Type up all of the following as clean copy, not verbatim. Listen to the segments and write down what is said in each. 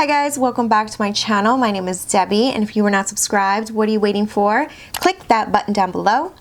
Hi guys, welcome back to my channel. My name is Debbie, and if you were not subscribed, what are you waiting for? Click that button down below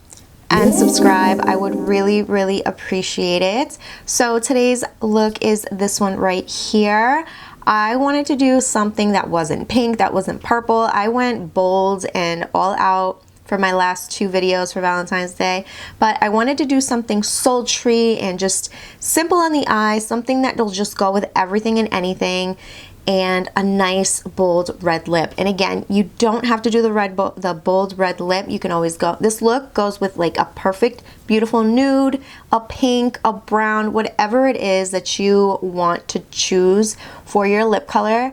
and subscribe. I would really appreciate it. So today's look is this one right here. I wanted to do something that wasn't pink, that wasn't purple. I went bold and all out for my last two videos for Valentine's Day, but I wanted to do something sultry and just simple on the eye, something that will just go with everything and anything, and a nice bold red lip. And again, you don't have to do the bold red lip. You can always go, this look goes with like a perfect beautiful nude, a pink, a brown, whatever it is that you want to choose for your lip color,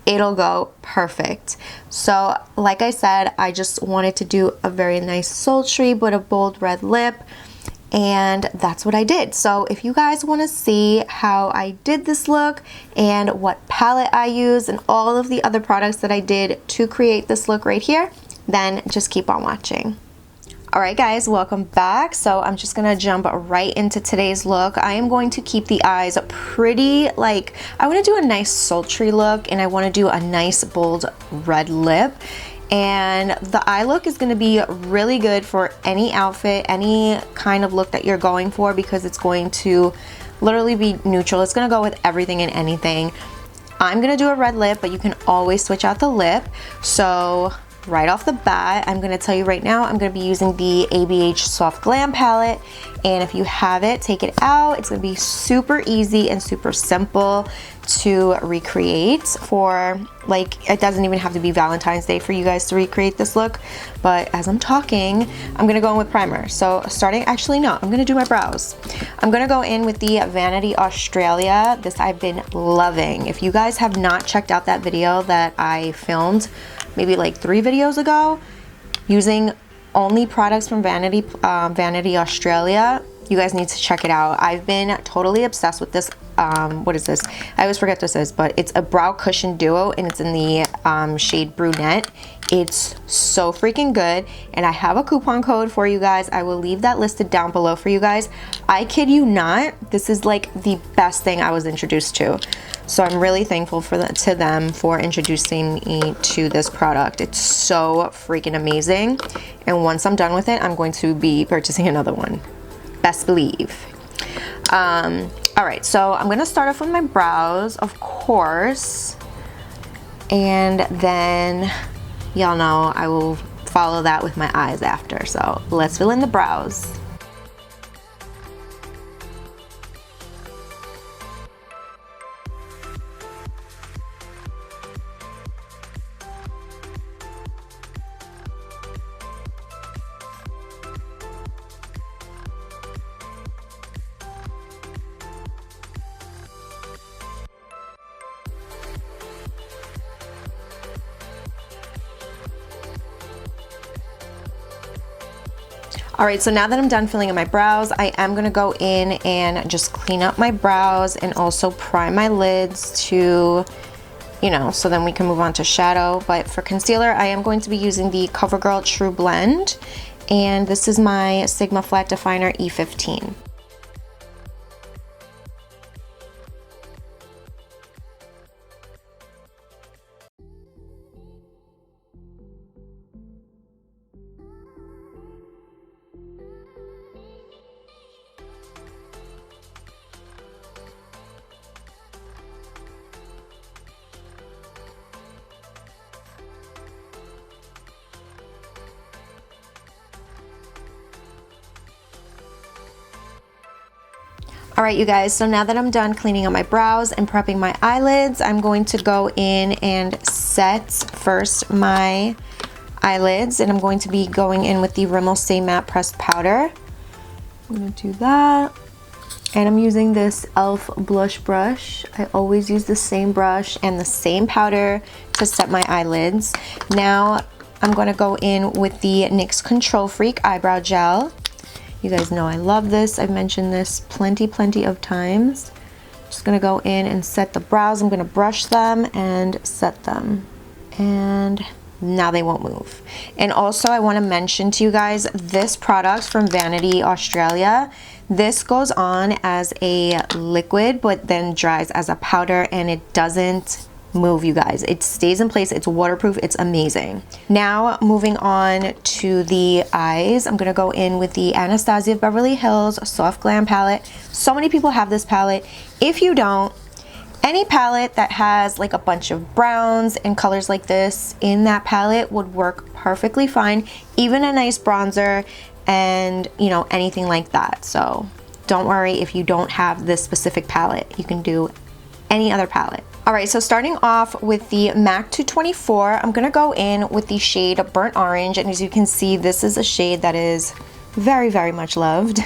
it'll go perfect. So like I said, I just wanted to do a very nice sultry but a bold red lip, and that's what I did. So if you guys want to see how I did this look and what palette I used and all of the other products that I did to create this look right here, then just keep on watching. Alright guys, welcome back. So I'm just gonna jump right into today's look. I am going to keep the eyes pretty, like, I want to do a nice sultry look and I want to do a nice bold red lip. And the eye look is going to be really good for any outfit, any kind of look that you're going for, because it's going to literally be neutral. It's going to go with everything and anything. I'm going to do a red lip, but you can always switch out the lip. So right off the bat, I'm going to tell you right now, I'm going to be using the ABH Soft Glam palette. And if you have it, take it out. It's going to be super easy and super simple to recreate for, like, it doesn't even have to be Valentine's Day for you guys to recreate this look. But as I'm talking, I'm going to go in with primer. So starting, actually no, I'm going to do my brows. I'm going to go in with the Vanity Australia. This I've been loving. If you guys have not checked out that video that I filmed maybe like 3 videos ago using only products from Vanity Australia, you guys need to check it out. I've been totally obsessed with this. What is this? I always forget this is, but it's a brow cushion duo and it's in the shade brunette. It's so freaking good, and I have a coupon code for you guys. I will leave that listed down below for you guys. I kid you not, this is like the best thing I was introduced to. So I'm really thankful to them for introducing me to this product. It's so freaking amazing. And once I'm done with it, I'm going to be purchasing another one. Best believe. All right, so I'm gonna start off with my brows, of course. And then, y'all know I will follow that with my eyes after. So let's fill in the brows. All right, so now that I'm done filling in my brows, I am gonna go in and just clean up my brows and also prime my lids to, you know, so then we can move on to shadow. But for concealer, I am going to be using the CoverGirl True Blend, and this is my Sigma Flat Definer E15. All right, you guys, so now that I'm done cleaning up my brows and prepping my eyelids, I'm going to go in and set first my eyelids, and I'm going to be going in with the Rimmel Stay Matte Pressed Powder. I'm gonna do that. And I'm using this e.l.f. blush brush. I always use the same brush and the same powder to set my eyelids. Now I'm gonna go in with the NYX Control Freak Eyebrow Gel. You guys know I love this. I've mentioned this plenty of times. Just gonna go in and set the brows. I'm gonna brush them and set them. And now they won't move. And also I wanna mention to you guys, this product from Vanity Australia, this goes on as a liquid, but then dries as a powder, and it doesn't move, you guys. It stays in place, it's waterproof, it's amazing. Now moving on to the eyes, I'm gonna go in with the Anastasia Beverly Hills Soft Glam palette. So many people have this palette. If you don't, any palette that has like a bunch of browns and colors like this in that palette would work perfectly fine. Even a nice bronzer and, you know, anything like that. So don't worry if you don't have this specific palette. You can do any other palette. All right, so starting off with the MAC 224, I'm gonna go in with the shade Burnt Orange. And as you can see, this is a shade that is very, very much loved.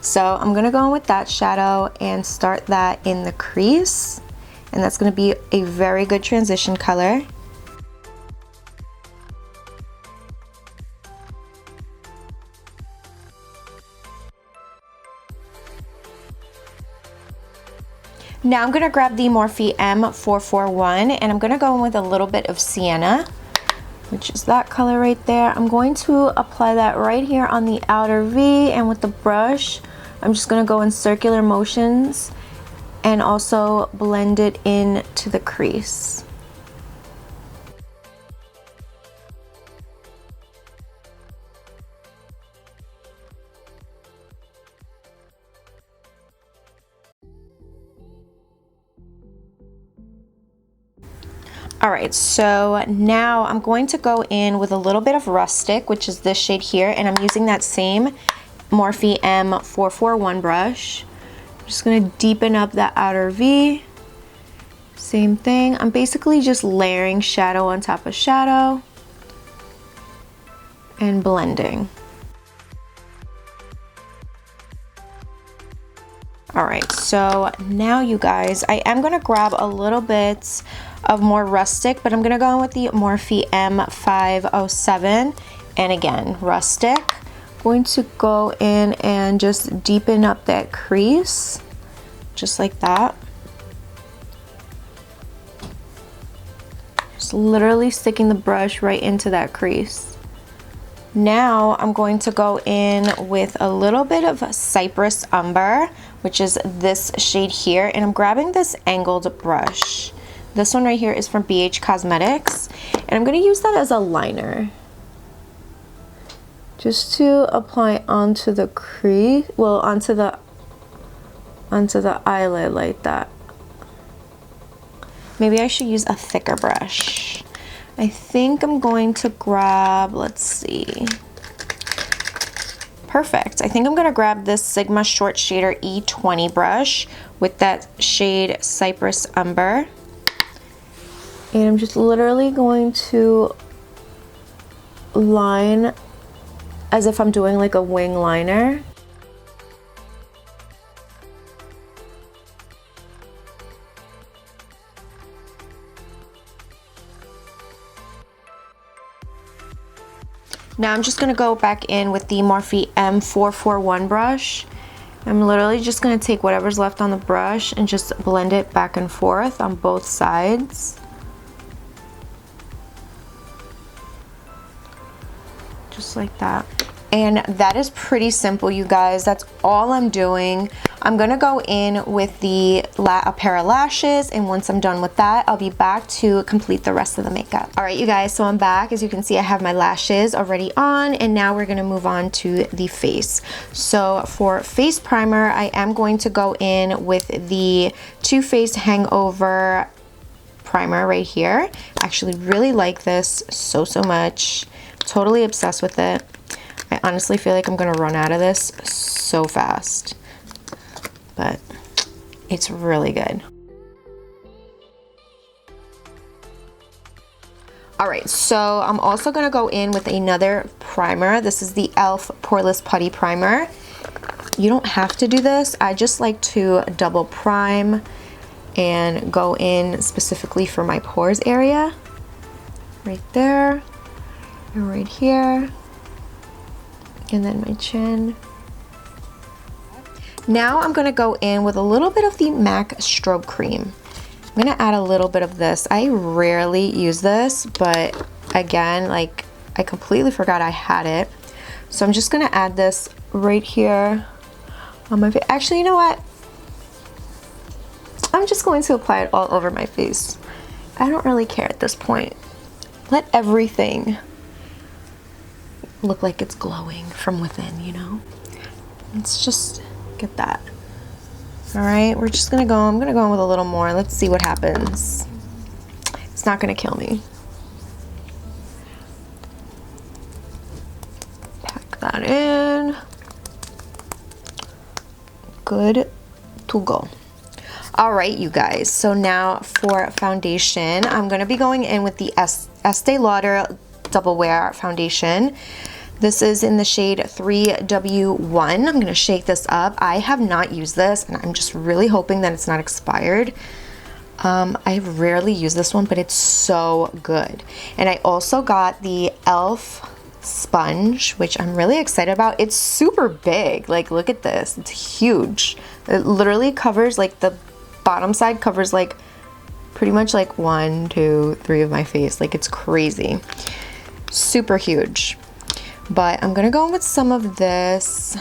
So I'm gonna go in with that shadow and start that in the crease. And that's gonna be a very good transition color. Now I'm gonna grab the Morphe M441 and I'm gonna go in with a little bit of Sienna, which is that color right there. I'm going to apply that right here on the outer V, and with the brush, I'm just gonna go in circular motions and also blend it into the crease. All right, so now I'm going to go in with a little bit of Rustic, which is this shade here, and I'm using that same Morphe M441 brush. I'm just gonna deepen up that outer V. Same thing. I'm basically just layering shadow on top of shadow and blending. All right, so now you guys, I am gonna grab a little bit of more Rustic, but I'm gonna go in with the Morphe M507, and again, Rustic. Going to go in and just deepen up that crease, just like that. Just literally sticking the brush right into that crease. Now I'm going to go in with a little bit of Cypress Umber, which is this shade here, and I'm grabbing this angled brush. This one right here is from BH Cosmetics, and I'm gonna use that as a liner. Just to apply onto the crease, well, onto the eyelid like that. Maybe I should use a thicker brush. I think I'm going to grab, let's see. Perfect. I think I'm gonna grab this Sigma Short Shader E20 brush with that shade Cypress Umber. And I'm just literally going to line as if I'm doing like a wing liner. Now I'm just gonna go back in with the Morphe M441 brush. I'm literally just gonna take whatever's left on the brush and just blend it back and forth on both sides. Just like that. And that is pretty simple, you guys. That's all I'm doing. I'm gonna go in with a pair of lashes, and once I'm done with that, I'll be back to complete the rest of the makeup. All right, you guys, so I'm back. As you can see, I have my lashes already on, and now we're gonna move on to the face. So for face primer, I am going to go in with the Too Faced Hangover primer right here. I actually really like this so much. Totally obsessed with it. I honestly feel like I'm gonna run out of this so fast, but it's really good. All right, so I'm also gonna go in with another primer. This is the e.l.f. Poreless Putty Primer. You don't have to do this. I just like to double prime and go in specifically for my pores area. Right there, and right here, and then my chin. Now I'm gonna go in with a little bit of the MAC Strobe Cream. I'm gonna add a little bit of this. I rarely use this, but again, like, I completely forgot I had it. So I'm just gonna add this right here on my face. Actually, you know what? I'm just going to apply it all over my face. I don't really care at this point. Let everything look like it's glowing from within, you know? Let's just get that. All right, we're just gonna go, I'm gonna go in with a little more. Let's see what happens. It's not gonna kill me. Pack that in. Good to go. All right, you guys, so now for foundation, I'm gonna be going in with the Estee Lauder Double Wear Foundation. This is in the shade 3W1. I'm gonna shake this up. I have not used this, and I'm just really hoping that it's not expired. I've rarely used this one, but it's so good. And I also got the e.l.f. sponge, which I'm really excited about. It's super big. Like, look at this. It's huge. It literally covers, like, the bottom side covers, like, pretty much, like, 1, 2, 3 of my face. Like, it's crazy. Super huge. But I'm gonna go in with some of this.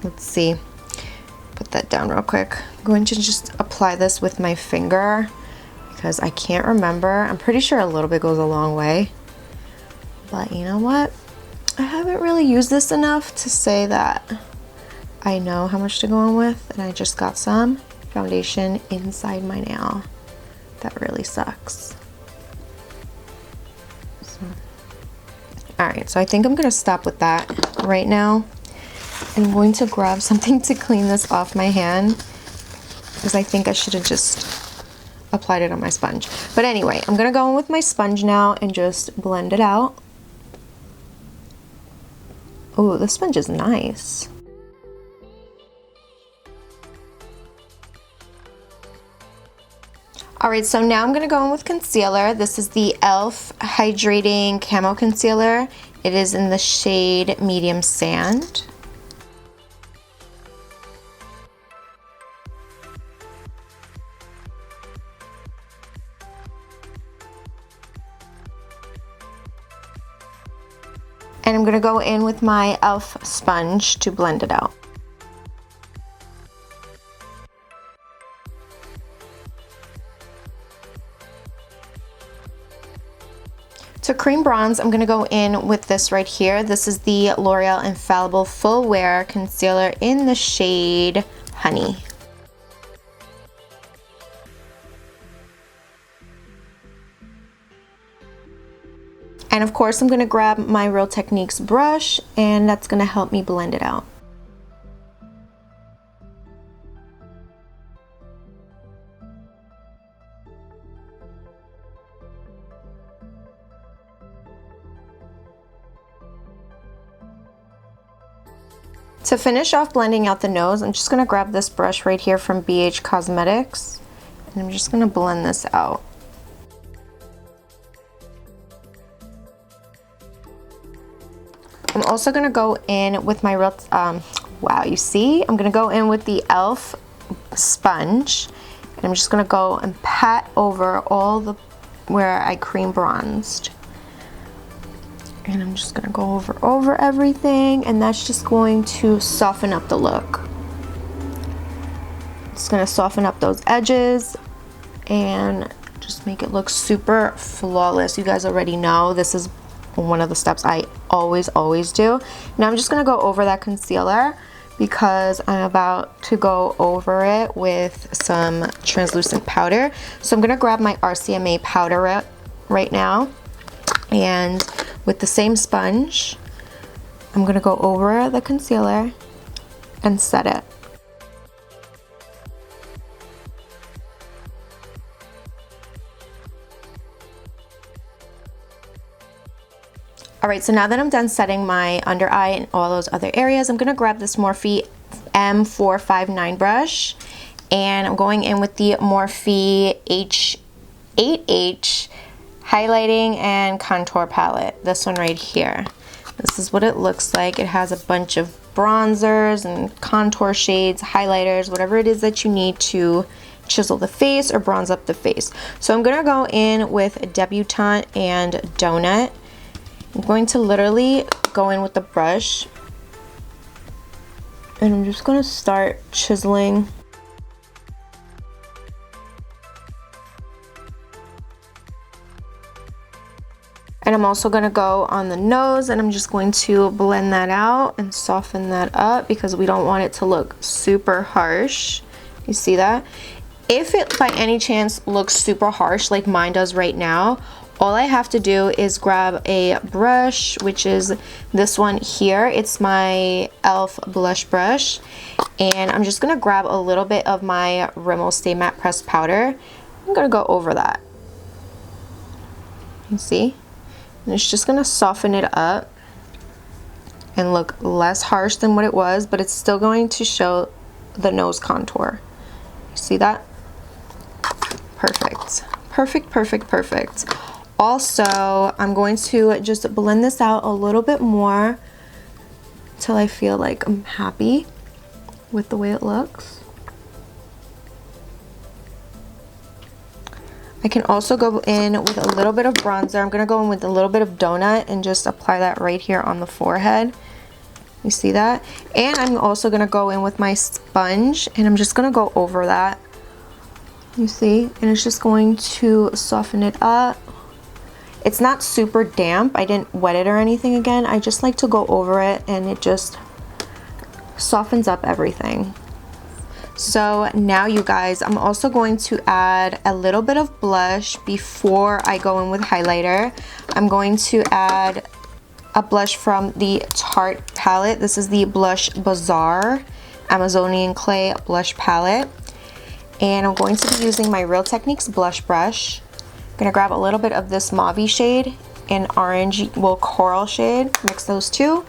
Let's see. Put that down real quick. I'm going to just apply this with my finger because I can't remember. I'm pretty sure a little bit goes a long way. But you know what? I haven't really used this enough to say that I know how much to go in with, and I just got some foundation inside my nail. That really sucks. Alright, so I think I'm going to stop with that right now. I'm going to grab something to clean this off my hand because I think I should have just applied it on my sponge. But anyway, I'm going to go in with my sponge now and just blend it out. Oh, this sponge is nice. Alright, so now I'm going to go in with concealer. This is the e.l.f. Hydrating Camo Concealer. It is in the shade Medium Sand. And I'm going to go in with my e.l.f. sponge to blend it out. To cream bronze, I'm going to go in with this right here. This is the L'Oreal Infallible Full Wear Concealer in the shade Honey. And of course, I'm going to grab my Real Techniques brush, and that's going to help me blend it out. To finish off blending out the nose, I'm just going to grab this brush right here from BH Cosmetics, and I'm just going to blend this out. I'm also going to go in with my real, wow, you see? I'm going to go in with the e.l.f. sponge, and I'm just going to go and pat over all the, where I cream bronzed. And I'm just gonna go over everything, and that's just going to soften up the look. It's gonna soften up those edges and just make it look super flawless. You guys already know this is one of the steps I always do. Now I'm just gonna go over that concealer because I'm about to go over it with some translucent powder. So I'm gonna grab my RCMA powder right now, and with the same sponge, I'm gonna go over the concealer and set it. Alright, so now that I'm done setting my under eye and all those other areas, I'm gonna grab this Morphe M459 brush, and I'm going in with the Morphe H8H highlighting and contour palette, this one right here. This is what it looks like. It has a bunch of bronzers and contour shades, highlighters, whatever it is that you need to chisel the face or bronze up the face. So I'm gonna go in with Debutante and Donut. I'm going to literally go in with the brush, and I'm just gonna start chiseling And I'm also gonna go on the nose, and I'm just going to blend that out and soften that up because we don't want it to look super harsh. You see that? If it by any chance looks super harsh like mine does right now, all I have to do is grab a brush, which is this one here. It's my e.l.f. blush brush. And I'm just gonna grab a little bit of my Rimmel Stay Matte Pressed Powder. I'm gonna go over that. You see? And it's just gonna soften it up and look less harsh than what it was, but it's still going to show the nose contour. You see that? Perfect. Perfect, perfect, perfect. Also, I'm going to just blend this out a little bit more till I feel like I'm happy with the way it looks. I can also go in with a little bit of bronzer. I'm going to go in with a little bit of Donut and just apply that right here on the forehead. You see that? And I'm also going to go in with my sponge, and I'm just going to go over that. You see? And it's just going to soften it up. It's not super damp. I didn't wet it or anything again. I just like to go over it, and it just softens up everything. So now you guys, I'm also going to add a little bit of blush before I go in with highlighter. I'm going to add a blush from the Tarte palette. This is the Blush Bazaar Amazonian Clay blush palette. And I'm going to be using my Real Techniques blush brush. I'm gonna grab a little bit of this mauve shade and orange, well, coral shade. Mix those two.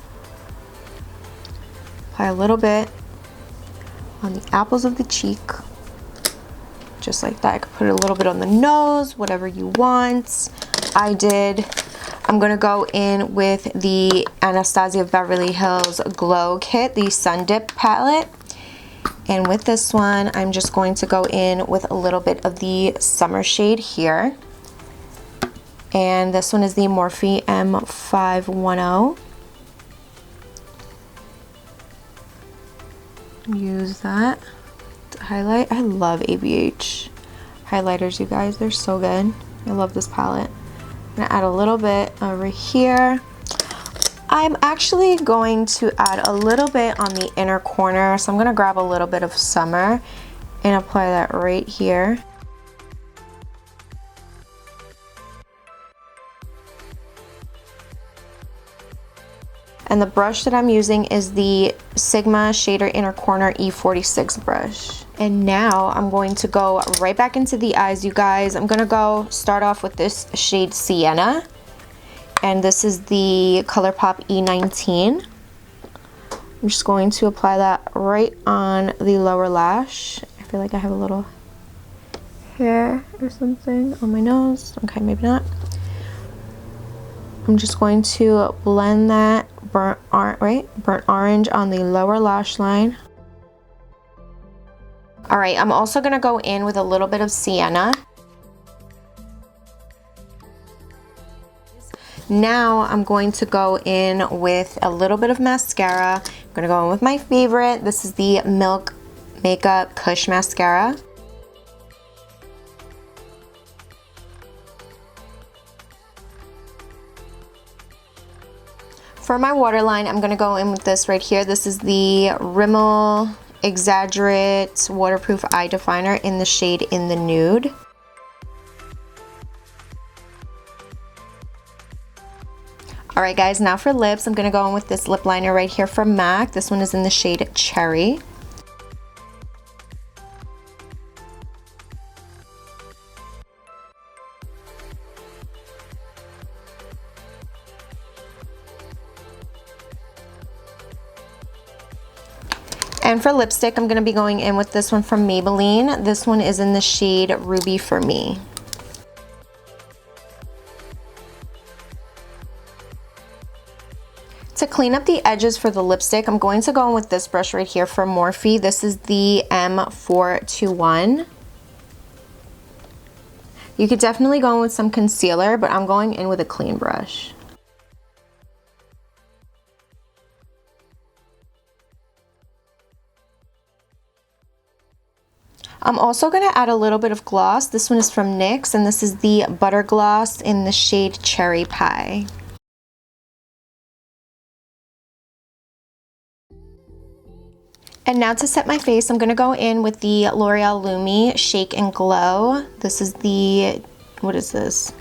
Apply a little bit on the apples of the cheek, just like that. I could put a little bit on the nose, whatever you want. I'm gonna go in with the Anastasia Beverly Hills Glow Kit, the Sun Dip palette. And with this one, I'm just going to go in with a little bit of the summer shade here. And this one is the Morphe M510. Use that to highlight. I love ABH highlighters, you guys. They're so good. I love this palette. I'm gonna add a little bit over here. I'm actually going to add a little bit on the inner corner, so I'm gonna grab a little bit of Summer and apply that right here. And the brush that I'm using is the Sigma Shader Inner Corner E46 brush. And now I'm going to go right back into the eyes, you guys. I'm gonna start off with this shade Sienna. And this is the ColourPop E19. I'm just going to apply that right on the lower lash. I feel like I have a little hair or something on my nose. Okay, maybe not. I'm just going to blend that burnt orange on the lower lash line. All right, I'm also gonna go in with a little bit of Sienna. Now I'm going to go in with a little bit of mascara. I'm gonna go in with my favorite. This is the Milk Makeup Kush Mascara. For my waterline, I'm gonna go in with this right here. This is the Rimmel Exaggerate Waterproof Eye Definer in the shade In the Nude. All right, guys, now for lips, I'm gonna go in with this lip liner right here from MAC. This one is in the shade Cherry. And for lipstick, I'm gonna be going in with this one from Maybelline. This one is in the shade Ruby for Me. To clean up the edges for the lipstick, I'm going to go in with this brush right here from Morphe. This is the M421. You could definitely go in with some concealer, but I'm going in with a clean brush. I'm also going to add a little bit of gloss. This one is from NYX, and this is the Butter Gloss in the shade Cherry Pie. And now to set my face, I'm going to go in with the L'Oreal Lumi Shake and Glow. This is the, what is this?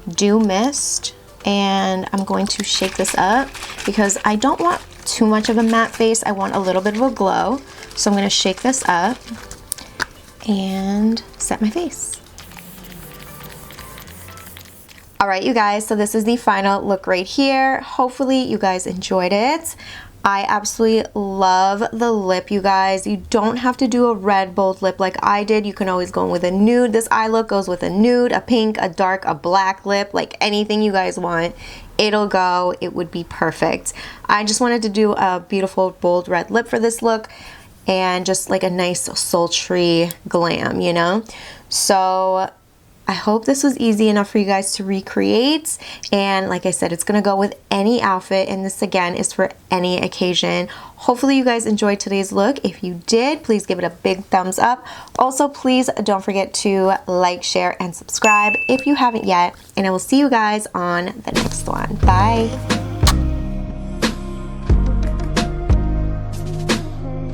Dew Mist. And I'm going to shake this up because I don't want too much of a matte face. I want a little bit of a glow. So I'm going to shake this up and set my face. All right, you guys, so this is the final look right here. Hopefully you guys enjoyed it. I absolutely love the lip, you guys. You don't have to do a red bold lip like I did. You can always go in with a nude. This eye look goes with a nude, a pink, a dark, a black lip, like anything you guys want. It'll go. It would be perfect. I just wanted to do a beautiful bold red lip for this look and just like a nice sultry glam, you know? So I hope this was easy enough for you guys to recreate, and like I said, it's gonna go with any outfit, and this again is for any occasion. Hopefully you guys enjoyed today's look. If you did, please give it a big thumbs up. Also, please don't forget to like, share, and subscribe if you haven't yet, and I will see you guys on the next one. Bye.